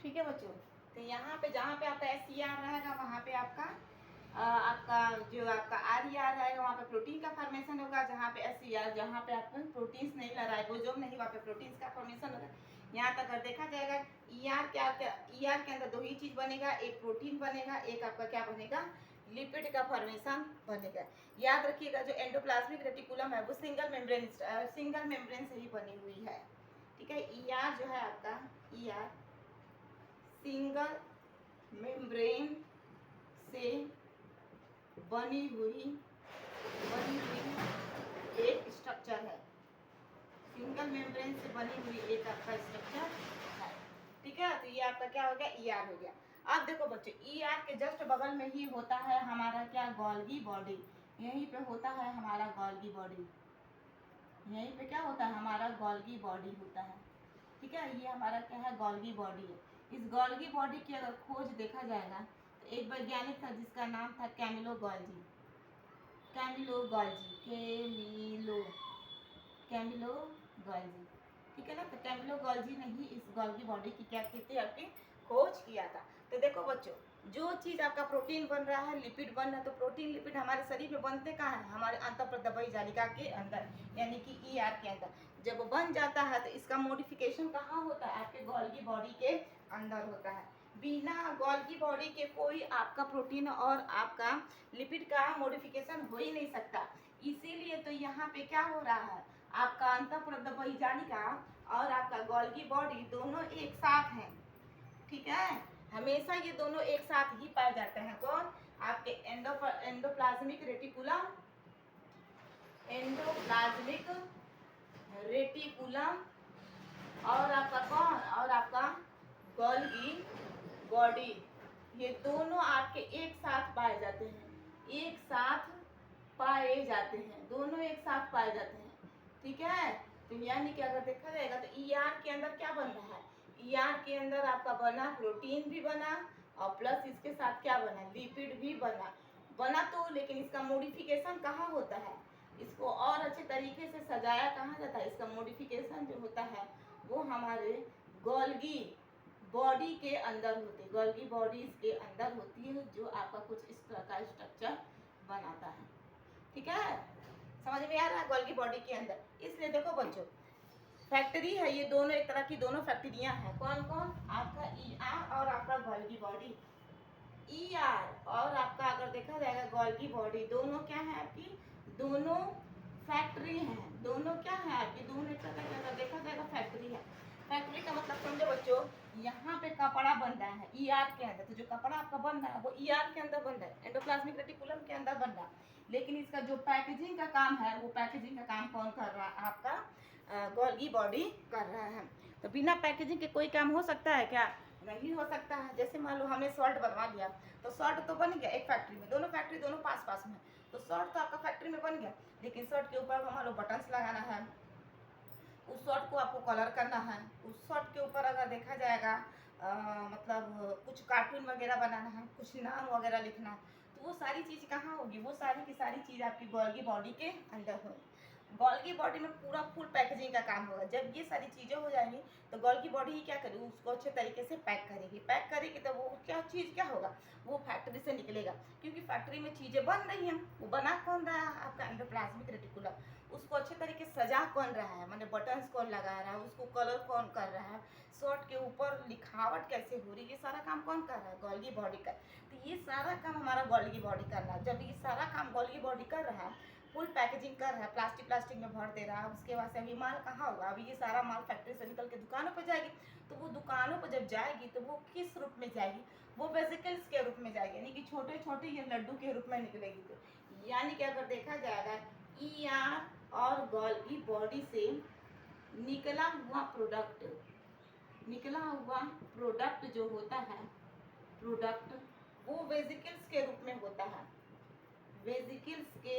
ठीक है बच्चों। तो यहाँ पे जहाँ पे आपका SCR रहेगा वहाँ पे आपका जो आपका RER रहेगा वहाँ पे प्रोटीन का फॉर्मेशन होगा। जहाँ पे SCR जहाँ पे आपका प्रोटीन्स नहीं ला राइबोसोम नहीं, वहाँ पे प्रोटीन्स का फॉर्मेशन होगा। यहाँ तक अगर देखा जाएगा ER के अंदर दो ही चीज़ बनेगा, एक प्रोटीन बनेगा, एक आपका क्या बनेगा, लिपिड का फॉर्मेशन बनेगा। याद रखिएगा जो एंडोप्लाज्मिक रेटिकुलम है वो सिंगल मेम्ब्रेन से ही बनी हुई है। ठीक है, ER जो है आपका ER सिंगल मेम्ब्रेन से बनी हुई एक स्ट्रक्चर है। सिंगल मेम्ब्रेन से बनी हुई एक आपका स्ट्रक्चर है। ठीक है, तो ये आपका क्या हो गया, ER हो गया। अब देखो बच्चों, ER के जस्ट बगल में ही होता है हमारा क्या, गोल्गी बॉडी। यहीं पे होता है हमारा गोल्गी बॉडी। यहीं पे क्या होता है, हमारा गोल्गी बॉडी होता है। ठीक है, ये हमारा क्या है, गोल्गी बॉडी है। इस गोल्गी बॉडी की अगर खोज देखा जाएगा तो एक वैज्ञानिक था जिसका नाम था कैमिलो गोल्जी। ठीक है ना। तो कैमिलो गोल्जी ने ही इस गोल्गी बॉडी की क्या की थी, आपकी खोज किया था। तो देखो बच्चों, जो चीज़ आपका प्रोटीन बन रहा है, लिपिड बन रहा है, तो प्रोटीन लिपिड हमारे शरीर में बनते कहाँ है, हमारे अंतःप्रदबई जालिका के अंदर, यानी कि ER के अंदर। जब वो बन जाता है तो इसका मॉडिफिकेशन कहाँ होता है, आपके गोल्गी बॉडी के अंदर होता है। बिना गोल्गी बॉडी के कोई आपका प्रोटीन और आपका लिपिड का मॉडिफिकेशन हो ही नहीं सकता। इसीलिए तो यहाँ पे क्या हो रहा है, आपका अंतःप्रदबई जालिका और आपका गोल्गी बॉडी दोनों एक साथ हैं। ठीक है, हमेशा ये दोनों एक साथ ही पाए जाते हैं। कौन, आपके एंडोप्लाज्मिक रेटिकुलम और आपका कौन, और आपका गोल्गी बॉडी, ये दोनों आपके एक साथ पाए जाते हैं। दोनों एक साथ पाए जाते हैं। ठीक है, तो यानी कि अगर देखा जाएगा तो ER के अंदर क्या बन रहा है, ER के अंदर आपका बना प्रोटीन भी बना और प्लस इसके साथ क्या बना, लिपिड भी बना तो, लेकिन इसका मॉडिफिकेशन कहाँ होता है, इसको और अच्छे तरीके से सजाया कहाँ जाता है, इसका मॉडिफिकेशन जो होता है वो हमारे गोल्गी बॉडी के अंदर होती है। गोल्गी बॉडी के अंदर होती है जो आपका कुछ इस तरह का स्ट्रक्चर बनाता है। ठीक है, समझ में आ रहा है, गोल्गी बॉडी के अंदर। इसलिए देखो बच्चों, फैक्ट्री है, ये दोनों एक तरह की दोनों फैक्ट्रियां हैं। कौन कौन, आपका ER और आपका गोल्गी बॉडी। ER और आपका अगर देखा जाएगा गोल्गी बॉडी, दोनों क्या है आपकी, दोनों फैक्ट्री हैं। दोनों क्या है आपकी, दोनों एक तरह का देखा जाएगा फैक्ट्री है। फैक्ट्री का मतलब समझो बच्चों, यहाँ पे कपड़ा बन रहा है ER के अंदर, तो जो कपड़ा आपका बन रहा है वो ER के अंदर बन रहा है, एंडोप्लाज्मिक रेटिकुलम के अंदर बन रहा है। लेकिन इसका जो पैकेजिंग का काम है, वो पैकेजिंग का काम कौन कर रहा है, आपका गोल्गी बॉडी कर रहा है। तो बिना पैकेजिंग के कोई काम हो सकता है क्या, नहीं हो सकता है। जैसे मान लो हमने शर्ट बनवा लिया, तो शर्ट तो बन गया एक फैक्ट्री में, दोनों फैक्ट्री दोनों पास पास में, तो शर्ट तो आपका फैक्ट्री में बन गया। लेकिन शर्ट के ऊपर मान लो बटन्स लगाना है, उस शर्ट को आपको कलर करना है, उस शर्ट के ऊपर अगर देखा जाएगा मतलब कुछ कार्टून वगैरह बनाना है, कुछ नाम वगैरह लिखना है, तो वो सारी चीज़ कहाँ होगी, वो सारी की सारी चीज़ आपकी गोल्गी बॉडी के अंदर होगी। गोल्गी बॉडी में पूरा फुल पैकेजिंग का काम होगा। जब ये सारी चीज़ें हो जाएंगी तो गोल्गी बॉडी ही क्या करेगी, उसको अच्छे तरीके से पैक करेगी तो वो क्या चीज़ क्या होगा, वो फैक्ट्री से निकलेगा। क्योंकि फैक्ट्री में चीज़ें बन रही हैं, वो बना कौन रहा है, आपका एंडोप्लाज्मिक रेटिकुलम। उसको अच्छे तरीके से सजा कौन रहा है, माने बटन्स कौन लगा रहा है, उसको कलर कौन कर रहा है, शर्ट के ऊपर लिखावट कैसे हो रही है, ये सारा काम कौन कर रहा है, गोल्गी बॉडी का। तो ये सारा काम हमारा गोल्गी बॉडी कर रहा है। जब ये सारा काम गोल्गी बॉडी कर रहा है, फुल पैकेजिंग कर रहा है, प्लास्टिक में भर दे रहा है, उसके बाद से अभी माल कहाँ होगा, अभी ये सारा माल फैक्ट्री से निकल के दुकानों पर जाएगी। तो वो दुकानों पर जब जाएगी तो वो किस रूप में जाएगी, वो वेजिकल्स के रूप में जाएगी, यानी कि छोटे छोटे ये लड्डू के रूप में निकलेगी। तो यानी कि अगर देखा जाएगा ER और गोल्गी बॉडी से निकला हुआ प्रोडक्ट जो होता है, प्रोडक्ट वो वेजिकल्स के रूप में होता है, वेजिकल्स के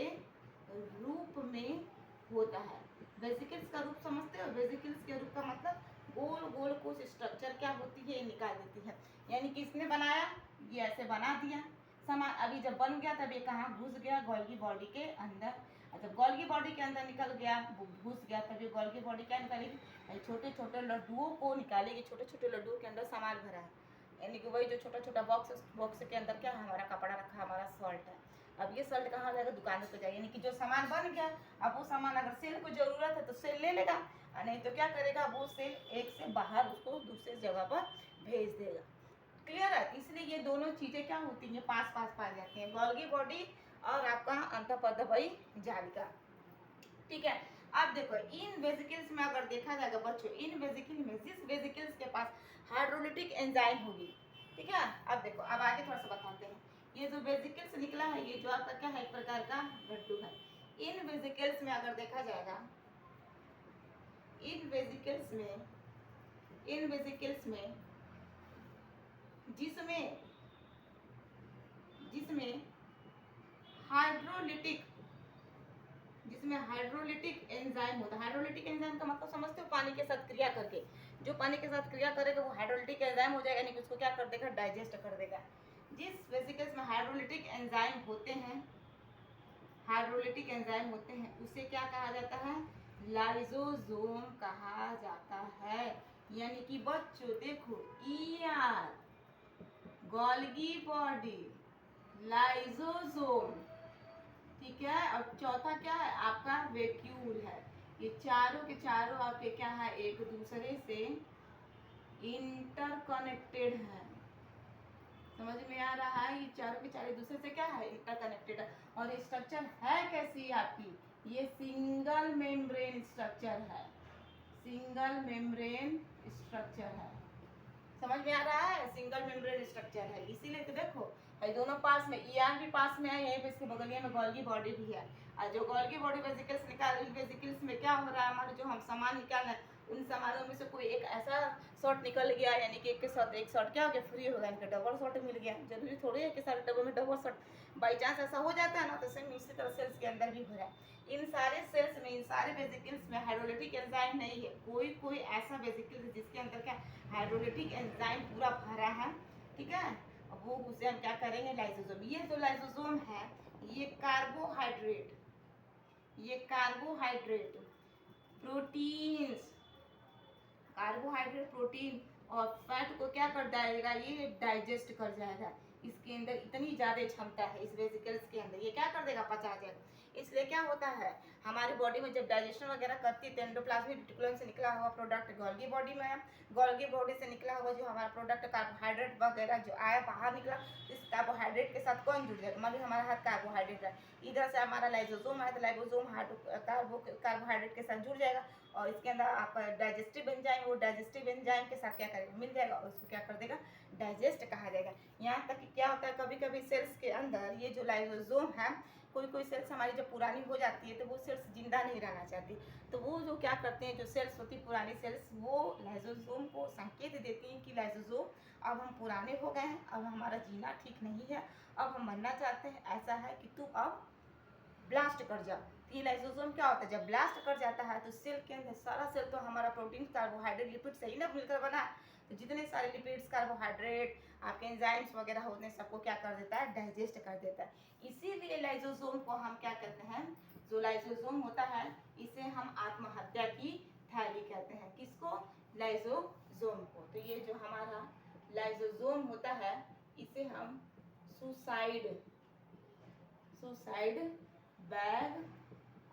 रूप में होता है। वेजिकल्स का रूप समझते हो, वेजिकल्स के रूप का मतलब गोल गोल कुछ स्ट्रक्चर क्या होती है, ये निकाल देती है। यानी कि इसने बनाया, ये ऐसे बना दिया सामान, अभी जब बन गया तब ये कहाँ घुस गया, गोल्गी बॉडी के अंदर। और जब गोल्गी बॉडी के अंदर निकल गया, घुस गया, तब ये गोल्गी बॉडी क्या निकालेगी, छोटे छोटे लड्डुओं को निकालेगी। छोटे छोटे लड्डुओं के अंदर सामान भरा है, यानी कि वही जो छोटा छोटा बॉक्स के अंदर क्या है, हमारा कपड़ा रखा, हमारा शर्ट है। अब ये शर्ट कहाँ जाएगा, दुकानों पे जाएगा, यानी कि जो सामान बन गया, अब वो सामान अगर सेल को जरूरत है तो सेल ले लेगा, और नहीं तो क्या करेगा, वो सेल एक से बाहर उसको दूसरी जगह पर भेज देगा। क्लियर है? इसलिए ये दोनों चीजें क्या होती हैं, पास पास पाई जाती हैं, गोल्गी बॉडी और आपका अंतःपदबयी जालिका। ठीक है, अब देखो इन वेसिकल्स में अगर देखा जाएगा बच्चों, इन वेसिकल में जिस वेसिकल्स के पास हाइड्रोलिटिक एंजाइम होगी, ठीक है, अब देखो अब आगे थोड़ा सा बताते हैं। ये जो वेसिकल्स निकला है, ये जो आपका क्या है, एक प्रकार का लड्डू है। इन वेसिकल्स में अगर देखा जाएगा, इन वेसिकल्स में जिसमें हाइड्रोलिटिक एंजाइम होता है। हाइड्रोलिटिक एंजाइम का मतलब समझते हो, पानी के साथ क्रिया करके, जो पानी के साथ क्रिया करेगा वो हाइड्रोलिटिक एंजाइम हो जाएगा, यानी कि उसको क्या कर देगा, डाइजेस्ट कर देगा। जिस वेसिकल्स में हाइड्रोलिटिक एंजाइम होते हैं उसे क्या कहा जाता है, लाइसोसोम कहा जाता है। यानी कि बच्चों देखो, ईआर, गोल्गी बॉडी, लाइसोसोम, ठीक है, और चौथा क्या है आपका, वैक्यूल है। ये चारों के चारों आपके क्या है, एक दूसरे से इंटरकनेक्टेड है। समझ में आ रहा है? ये चारों के चारों दूसरे से क्या है, इंटरकनेक्टेड है। और ये स्ट्रक्चर है कैसी आपकी, ये सिंगल मेम्ब्रेन स्ट्रक्चर है, सिंगल मेम्ब्रेन स्ट्रक्चर है। समझ में आ रहा है, सिंगल मेम्ब्रेन स्ट्रक्चर है। इसीलिए तो देखो ये दोनों पास में, ईआर भी पास में है, यहीं पे इसके बगलिया में गोल्गी बॉडी भी है। और जो गोल्गी बॉडी वेसिकल्स निकाल, इन वेसिकल्स में क्या हो रहा है, हमारे जो हम सामान निकाल रहे हैं, उन सामानों में से कोई एक ऐसा शॉट निकल गया, यानी कि एक के साथ एक शॉट क्या हो गया, फ्री हो गया, इनका डबल शॉट मिल गया। जरूरी थोड़ी है कि सारे डब्बे में डबल शॉट, बाई चांस ऐसा हो जाता है ना, तो सेम इसी तरह सेल्स के अंदर भी हो रहा है। इन सारे सेल्स में, इन सारे वेसिकल्स में हाइड्रोलिटिक एंजाइम नहीं है, कोई ऐसा वेसिकल है जिसके अंदर क्या हाइड्रोलिटिक एंजाइम पूरा भरा है, ठीक है, वो उसे हम क्या करेंगे, लाइसोसोम। ये जो लाइसोसोम है, ये कार्बोहाइड्रेट प्रोटीन और फैट को क्या कर जाएगा, ये डाइजेस्ट कर जाएगा। इसके अंदर इतनी ज्यादा क्षमता है इस वेसिकल्स के अंदर, ये क्या कर देगा, पचा जाएगा। इसलिए क्या होता है, हमारी बॉडी में जब डाइजेशन वगैरह करती है तो एंडोप्लाज्मिक रेटिकुलम से निकला हुआ प्रोडक्ट गोल्गी बॉडी में है, गोल्गी बॉडी से निकला हुआ जो हमारा प्रोडक्ट कार्बोहाइड्रेट वगैरह जो आया बाहर निकला, इस कार्बोहाइड्रेट के साथ कौन जुड़ जाएगा, मान लो हमारा हाथ कार्बोहाइड्रेट है, इधर से हमारा लाइसोसोम है, तो लाइसोसोम कार्बोहाइड्रेट के साथ जुड़ जाएगा, और इसके अंदर आपका डाइजेस्टिव एंजाइम, वो डाइजेस्टिव एंजाइम के साथ क्या करेगा, मिल जाएगा, और उसको क्या कर देगा, डाइजेस्ट कहा जाएगा। यहाँ तक कि क्या होता है, कभी कभी सेल्स के अंदर ये जो लाइसोसोम है, कोई सेल्स हमारी जब पुरानी हो जाती है तो वो सेल्स जिंदा नहीं रहना चाहती, तो वो जो क्या करते हैं, जो सेल्स होती है पुरानी सेल्स, वो लाइसोसोम को संकेत देती हैं कि लाइसोसोम अब हम पुराने हो गए हैं, अब हमारा जीना ठीक नहीं है, अब हम मरना चाहते हैं, ऐसा है कि तू अब ब्लास्ट कर जा। ये लाइसोसोम क्या होता है, जब ब्लास्ट कर जाता है तो सेल के अंदर सारा सेल तो हमारा प्रोटीन, कार्बोहाइड्रेट, लिपिड से ही ना मिलकर बना, तो जितने सारे लिपिड्स, कार्बोहाइड्रेट, आपके एंजाइम्स वगैरह होते हैं, सबको क्या कर देता है, डाइजेस्ट कर देता है। इसीलिए लाइसोसोम को हम क्या कहते हैं, जो लाइसोसोम होता है इसे हम आत्महत्या की थैली कहते हैं। किसको, लाइसोसोम को। तो ये जो हमारा लाइसोसोम होता है इसे हम suicide bag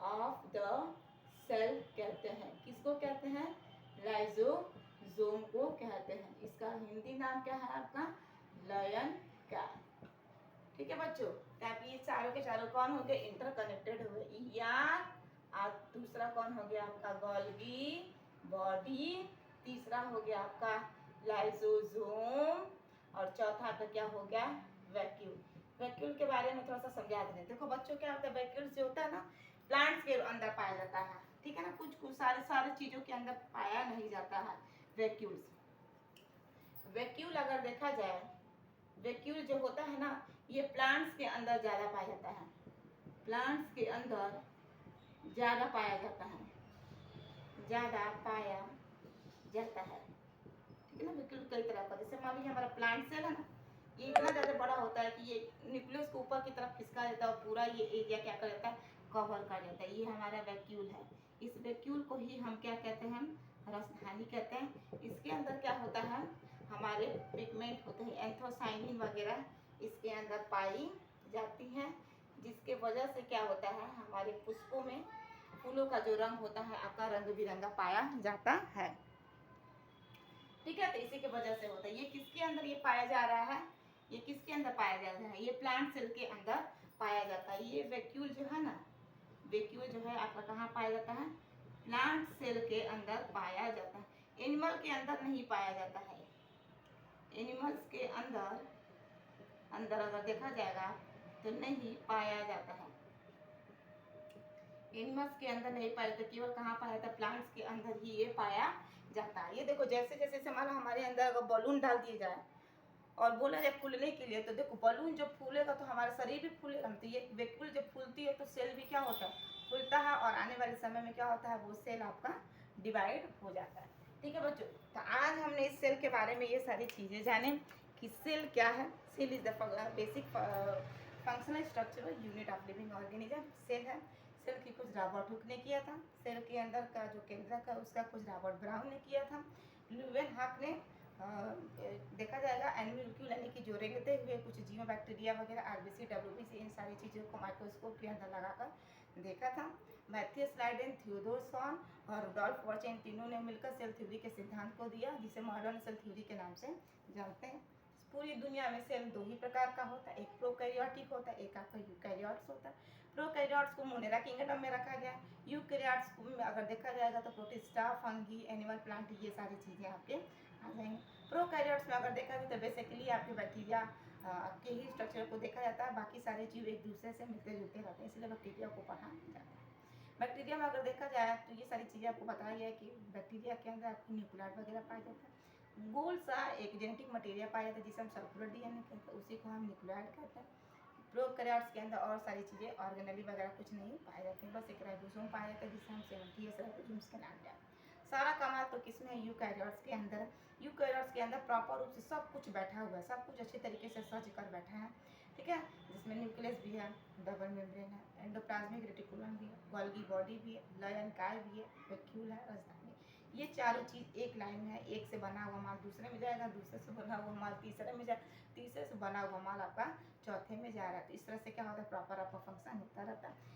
of the cell कहते हैं। किसको कहते हैं, लाइसोसोम को कहते हैं। इसका हिंदी नाम क्या है आपका, लायन कैप। ठीक है बच्चों, तब ये चारों के चारों कौन हो गए, इंटरकनेक्टेड हुए, ईआर, और दूसरा कौन हो गया आपका, गोल्गी बॉडी, तीसरा हो गया आपका लाइसोसोम, और चौथा आपका क्या हो गया, वैक्यूल। वैक्यूल के बारे में थोड़ा सा समझा दें। देखो बच्चों, क्या होता है, वैक्यूल जो होता है ना, प्लांट्स के अंदर पाया जाता है, ठीक है ना, कुछ सारे चीजों के अंदर पाया नहीं जाता है वैक्यूल्स। वैक्यूल अगर देखा जाए, वैक्यूल जो होता है ना, ये प्लांट्स के अंदर ज्यादा पाया जाता है, प्लांट्स के अंदर ज्यादा पाया जाता है, ठीक है ना। वैक्यूल कई तरह का, जैसे मान लीजिए हमारा प्लांट सेल है ना, ये इतना ज्यादा बड़ा होता है कि ये न्यूक्लियस को ऊपर की तरफ खिसका देता है और पूरा ये एरिया क्या कर देता है, कवर कर लेता है। ये हमारा वैक्यूल है। इस वैक्यूल को ही हम क्या कहते हैं, रसधानी कहते हैं। इसके अंदर क्या होता है, हमारे पिगमेंट होते हैं, एंथोसाइनिन वगैरह इसके अंदर पाई जाती हैं, जिसके वजह से क्या होता है, हमारे पुष्पों में फूलों का जो रंग होता है आपका रंग बिरंगा पाया जाता है। ठीक है, तो इसी की वजह से होता है। ये किसके अंदर ये पाया जा रहा है, ये किसके अंदर पाया जा रहा है, ये प्लांट सेल के अंदर पाया जाता है। ये वैक्यूल जो है ना, वैक्यूल जो है आपका कहाँ पाया जाता है, प्लांट सेल के अंदर पाया जाता है। एनिमल के अंदर नहीं पाया जाता है। एनिमल्स के अंदर अगर देखा जाएगा तो नहीं पाया जाता है। एनिमल्स के अंदर नहीं पाया जाता, केवल कहाँ पाया जाता है, प्लांट्स के अंदर ही ये पाया जाता है। ये देखो जैसे जैसे मान लो हमारे अंदर अगर बलून डाल दिए जाए और बोला जाए फूलने के लिए, तो देखो बलून जब फूलेगा तो हमारा शरीर भी फूलेगा। तो ये वैक्यूल जब फूलती है तो सेल भी क्या होता है, फूलता है, और आने वाले समय में क्या होता है, वो सेल आपका डिवाइड हो जाता है। ठीक है बच्चों, तो आज हमने इस सेल के बारे में ये सारी चीज़ें जाने कि सेल क्या है। Cell is the basic functional structural unit of living organism. Cell है। सेल की कुछ रॉबर्ट हुक ने किया था। सेल के अंदर का जो केंद्रक है उसका कुछ रॉबर्ट ब्राउन ने किया था। ल्यूवेनहॉक ने देखा जाएगा एनिमल यानी कि जो रेंगते हुए कुछ जीव बैक्टीरिया वगैरह, आरबीसी, डब्ल्यूबीसी, इन सारी चीज़ों को माइक्रोस्कोप के अंदर लगाकर देखा था। मैथियस लाइडेन, थियोडोर सॉन और रुडोल्फ वर्च, इन तीनों ने मिलकर सेल थ्योरी के सिद्धांत को दिया, जिसे मॉडर्न सेल थ्योरी के नाम से जानते हैं। पूरी दुनिया में सेल दो ही प्रकार का होता है, एक प्रोकैरियोटिक होता है, एक आपका यूकैरियोट्स होता है। प्रोकैरियोट्स को मोनेरा किंगडम में रखा गया है। यूकैरियोट्स को अगर देखा जाएगा तो प्रोटिस्टा, फंगी, एनिमल, प्लांट, ये सारी चीज़ें आपके आ जाएंगे। प्रोकैरियोट्स में अगर देखा जाए तो बेसिकली आपके बैक्टीरिया के ही स्ट्रक्चर को देखा जाता है, बाकी सारे जीव एक दूसरे से मिलते जुलते रहते हैं, इसलिए बैक्टीरिया को पढ़ा जाता है। बैक्टीरिया में अगर देखा जाए तो ये सारी चीज़ें आपको बताया गया है कि बैक्टीरिया के अंदर आपको न्यूक्लियाइड वगैरह पाया जाता है। गोल सा एक जेनेटिक मटेरियल पाया जाता है जिसे हम सर्कुलर डीएनए कहते हैं, उसी को हम न्यूक्लियाइड कहते हैं। प्रोकैरियोट्स के अंदर और सारी चीज़ें ऑर्गेनेली वगैरह कुछ नहीं पाए जाते हैं, बस एक राइबोसोम पाया जाता है जिसे हम 70 राइबोसोम्स के नाम लें। सारा कमाल तो किसमें है, यूकैरियोट्स के अंदर। यूकैरियोट्स के अंदर प्रॉपर रूप से सब कुछ बैठा हुआ है, सब कुछ अच्छे तरीके से सज कर बैठा है। ठीक है, जिसमें न्यूक्लियस भी है, डबल मेम्ब्रेन है, एंडोप्लाज्मिक रेटिकुलम भी है, गोल्गी बॉडी भी है, लयनकाय भी है, वैक्यूल है, राजधानी। ये चारों चीज़ एक लाइन में है। एक से बना हुआ माल दूसरे में जाएगा, दूसरे से बना हुआ माल तीसरे में जाएगा, तीसरे से बना हुआ माल आपका चौथे में जा रहा है। तो इस तरह से क्या होता है, प्रॉपर आपका फंक्शन होता रहता है।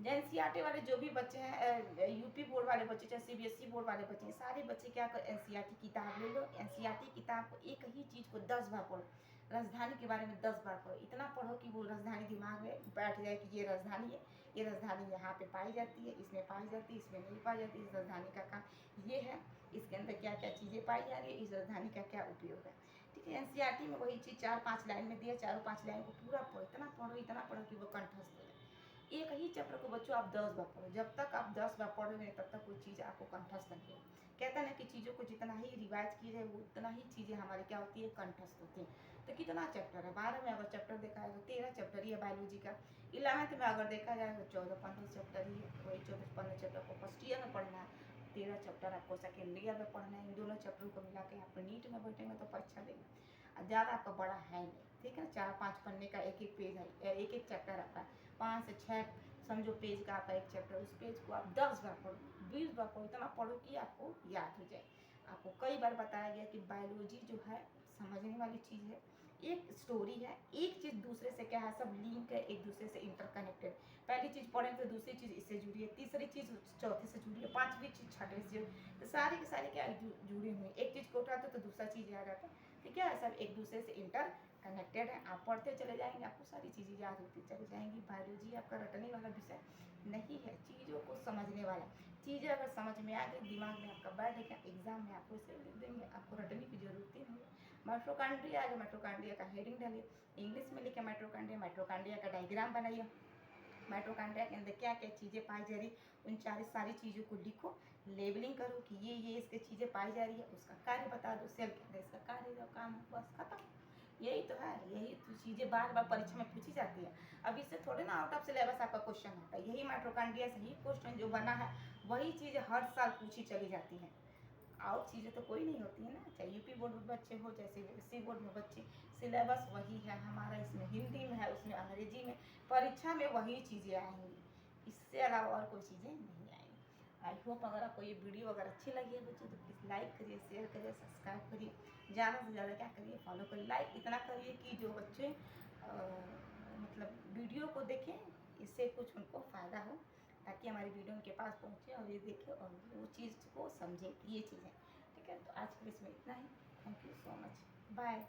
एनसीईआरटी वाले जो भी बच्चे हैं, यूपी बोर्ड वाले बच्चे, चाहे सीबीएसई बोर्ड वाले बच्चे हैं, सारे बच्चे क्या कर, एनसीईआरटी किताब ले लो। एनसीईआरटी किताब को एक ही चीज़ को 10 बार पढ़ो। राजधानी के बारे में 10 बार पढ़ो, इतना पढ़ो कि वो राजधानी दिमाग में बैठ जाए कि ये राजधानी है, ये राजधानी यहाँ पे पाई जाती है, इसमें पाई जाती है, इसमें नहीं पाई जाती। इस राजधानी का काम ये है, इसके अंदर क्या क्या चीज़ें पाई जा रही है, इस राजधानी का क्या उपयोग है। ठीक है, एनसीईआरटी में वही चीज़ 4-5 लाइन में दिया, चारों 5 लाइन को पूरा पढ़ो, इतना पढ़ो कि वो कंठस्थ हो जाए। एक ही चैप्टर को बच्चों आप 10 बार पढ़ो, जब तक आप 10 बार पढ़ोगे तब तक कोई चीज़ आपको कंठस्थ नहीं होगी। कहते हैं ना कि चीज़ों को जितना ही रिवाइज की जाए वो उतना ही चीज़ें हमारी क्या होती है, कंठस्थ होती हैं। तो कितना चैप्टर है, 12 में अगर चैप्टर देखा है तो 13 चैप्टर ही है बायोलॉजी का। 11th में अगर देखा जाए तो 14-15 चैप्टर ही है। वही 14-15 चैप्टर को फर्स्ट ईयर में पढ़ना है, 13 चैप्टर आपको सेकेंड ईयर में पढ़ना है। इन दोनों चैप्टर को मिला के आप नीट में बैठेंगे तो परीक्षा देंगे। ज़्यादा आपका बड़ा है नहीं, ठीक है, 4-5 पन्ने का एक पेज है, एक चैप्टर आपका 5 से 6 समझो पेज का आपका एक चैप्टर, उस पेज को आप 10 बार पढ़ो, 20 बार पढ़ो, इतना पढ़ो कि आपको याद हो जाए। आपको कई बार बताया गया कि बायोलॉजी जो है समझने वाली चीज़ है, एक स्टोरी है, एक चीज़ दूसरे से क्या है, सब लिंक है, एक दूसरे से इंटरकनेक्टेड। पहली चीज़ पढ़ेंगे तो दूसरी चीज़ इससे जुड़ी है, तीसरी चीज़ चौथे से जुड़ी है, पांचवी चीज़ छठे से जुड़ी, तो सारे के सारे क्या जुड़े हुए हैं। एक चीज़ को उठाते तो दूसरा चीज़ याद आता है। ठीक है, सब एक दूसरे से इंटर कनेक्टेड है। आप पढ़ते चले जाएंगे, आपको सारी चीज़ें याद होती चली जाएंगी। बायोलॉजी आपका रटने वाला विषय नहीं है, चीज़ों को समझने वाला। चीज़ें अगर समझ में आ गई, दिमाग में आपका बैठ गया, एग्जाम में आपको इसे लिख देंगे, आपको रटने की जरूरत ही नहीं है। माइटोकॉन्ड्रिया आएगा, माइटोकॉन्ड्रिया का हेडिंग डालिए, इंग्लिश में लिखे माइटोकॉन्ड्रिया, माइटोकॉन्ड्रिया का डायग्राम बनाइए, माइटोकॉन्ड्रिया के अंदर क्या क्या चीज़ें पाई जा रही, उन सारी चीज़ों को लिखो, लेबलिंग करो कि ये इसके चीज़ें पाई जा रही है, उसका कार्य बता दो, सेल के अंदर इसका कार्य जो काम है, बस खत्म। यही तो है, यही तो चीज़ें बार बार परीक्षा में पूछी जाती है। अब इससे थोड़े ना आउट ऑफ सिलेबस आपका क्वेश्चन आता है, यही माइटोकॉन्ड्रिया से ही क्वेश्चन जो बना है वही चीज़ें हर साल पूछी चली जाती हैं। आउट चीज़ें तो कोई नहीं होती है ना, चाहे यूपी बोर्ड में बच्चे हो, चाहे सीबीएसई बोर्ड में बच्चे, सिलेबस वही है हमारा, इसमें हिंदी में है, उसमें अंग्रेजी में, परीक्षा में वही चीज़ें आएंगी। इससे अलावा और कोई चीज़ें नहीं आएंगी। आई होप अगर आपको ये वीडियो अगर अच्छी लगी है बच्चों तो प्लीज़ लाइक करिए, शेयर करिए, सब्सक्राइब करिए, ज़्यादा से ज़्यादा क्या करिए, फॉलो करिए। लाइक इतना करिए कि जो बच्चे मतलब वीडियो को देखें, इससे कुछ उनको फ़ायदा हो, ताकि हमारी वीडियो उनके पास पहुँचे और ये देखें और वो चीज़ को समझें कि ये चीज़ें। ठीक है, तो आज के लिए इसमें इतना ही। Thank you so much, bye.